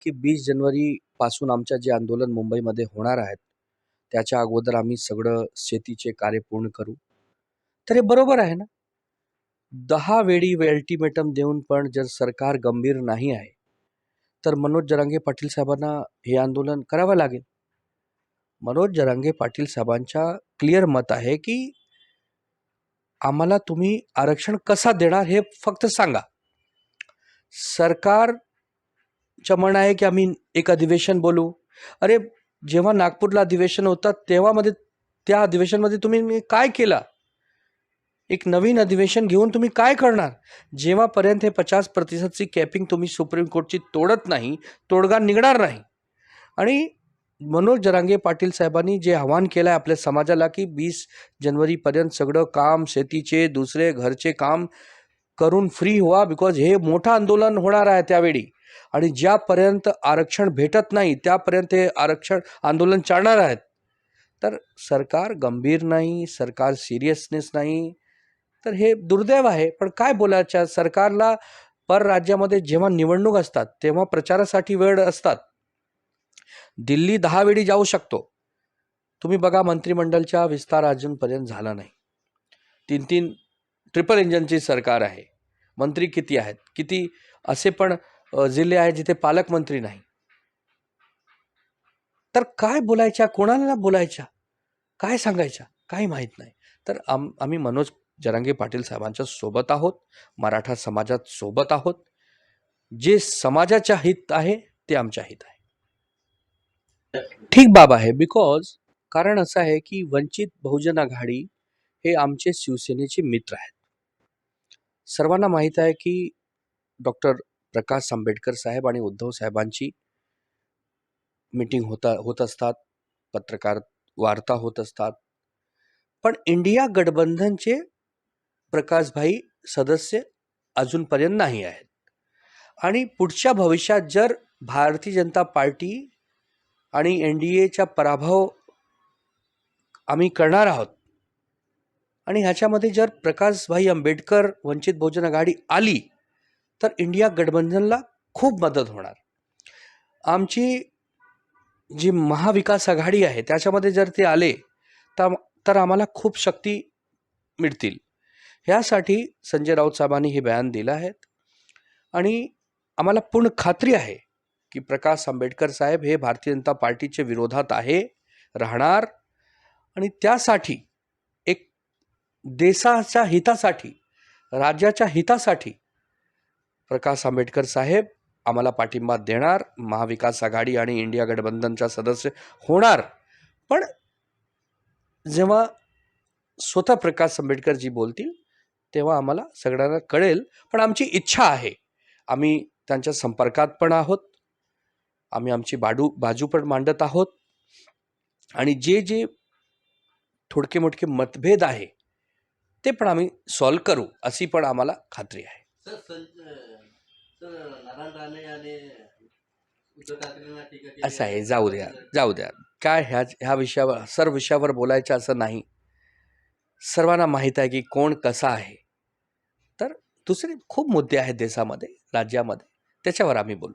की 20 जानेवारी पासून आमच्या जे आंदोलन मुंबईमध्ये होणार आहेत, त्याच्या अगोदर आम्ही सगळं शेतीचे कार्य पूर्ण करू. तर हे बरोबर आहे ना? 10 वेळी अल्टिमेटम देऊन पण जर सरकार गंभीर नाही आहे, तर मनोज जरांगे पाटील साहेबांना हे आंदोलन करावं लागेल. मनोज जरांगे पाटील साहेबांच्या क्लिअर मत आहे, की आम्हाला तुम्ही आरक्षण कसा देणार हे फक्त सांगा. सरकारचं म्हणणं आहे की आम्ही एक अधिवेशन बोलू. अरे, जेव्हा नागपूरला अधिवेशन होतं त्या अधिवेशनमध्ये तुम्ही काय केलं? एक नवीन अधिवेशन घेऊन तुम्ही काय करणार? जेव्हापर्यंत हे 50% कॅपिंग तुम्ही सुप्रीम कोर्टची तोडत नाही, तोडगा निघणार नाही. आणि मनोज जरांगे पाटील साहेबांनी जे आवाहन केलं आहे आपल्या समाजाला, की 20 जानेवारीपर्यंत सगळं काम, शेतीचे दुसरे घरचे काम करून फ्री व्हा, बिकॉज हे मोठं आंदोलन होणार आहे त्यावेळी. आणि ज्यापर्यंत आरक्षण भेटत नाही त्यापर्यंत हे आंदोलन चालणार आहेत. तर सरकार गंभीर नाही, सरकार सिरियसनेस नाही, तर हे दुर्दैव आहे. पण काय बोलायचं, सरकारला परराज्यामध्ये जेव्हा निवडणूक असतात तेव्हा प्रचारासाठी वेळ असतात. दिल्ली 10 वेळी जाऊ शकतो. तुम्ही बघा, मंत्रिमंडळाचा विस्तार अजूनपर्यंत झाला नाही. 3 ट्रिपल इंजनची सरकार आहे. मंत्री किती आहेत? किती असे पण जिल्हे आहेत जिथे पालकमंत्री नाही. तर काय बोलायच्या, कोणाला बोलायच्या, काय सांगायच्या, काही माहीत नाही. तर आम्ही मनोज जरांगे पाटील साहेबांच्या सोबत आहोत, मराठा समाजात सोबत आहोत. जे समाजाच्या हित आहे ते आमच्या हित आहे. ठीक बाब आहे, कारण असं आहे की वंचित बहुजन आघाडी हे आमचे शिवसेनेचे मित्र आहेत. सर्वांना माहीत आहे की डॉक्टर प्रकाश आंबेडकर साहेब आणि उद्धव साहेबांची मीटिंग होत असतात, पत्रकार वार्ता होत असतात. पण इंडिया गठबंधनचे प्रकाशभाई सदस्य अजूनपर्यंत नाही आहेत. आणि पुढच्या भविष्यात जर भारतीय जनता पार्टी आणि NDAचा पराभव आम्ही करणार आहोत आणि ह्याच्यामध्ये जर प्रकाशभाई आंबेडकर वंचित बहुजन आघाडी आली तर इंडिया गठबंधनला खूप मदत होणार. आमची जी महाविकास आघाडी आहे त्याच्यामध्ये जर ते आले तर आम्हाला खूप शक्ती मिळतील. ह्यासाठी संजय राऊत साहेबांनी हे बयान दिलं आहे आणि आम्हाला पूर्ण खात्री आहे की प्रकाश आंबेडकर साहेब हे भारतीय जनता पार्टीच्या विरोधात राहणार. आणि त्यासाठी एक देशाच्या हितासाठी, राज्याच्या हितासाठी प्रकाश आंबेडकर साहेब आम्हाला पाठिंबा देणार, महाविकास आघाडी आणि इंडिया गठबंधनचा सदस्य होणार. पण जेव्हा स्वतः प्रकाश आंबेडकरजी बोलतील तेव्हा आम्हाला सगळ्यांना कळेल. पण आमची इच्छा आहे, आम्ही त्यांच्या संपर्कात पण आहोत, आम्ही आमची बाजू पण मांडत आहोत. आणि जे थोडके मोठके मतभेद आहे ते पण आम्ही सॉल्व्ह करू अशी पण आम्हाला खात्री आहे. असं आहे, जाऊ द्या काय ह्या विषयावर बोलायचं असं नाही. सर्वांना माहीत आहे की कोण कसा आहे. तर दुसरे खूप मुद्दे आहेत देशामध्ये, राज्यामध्ये, त्याच्यावर आम्ही बोलू.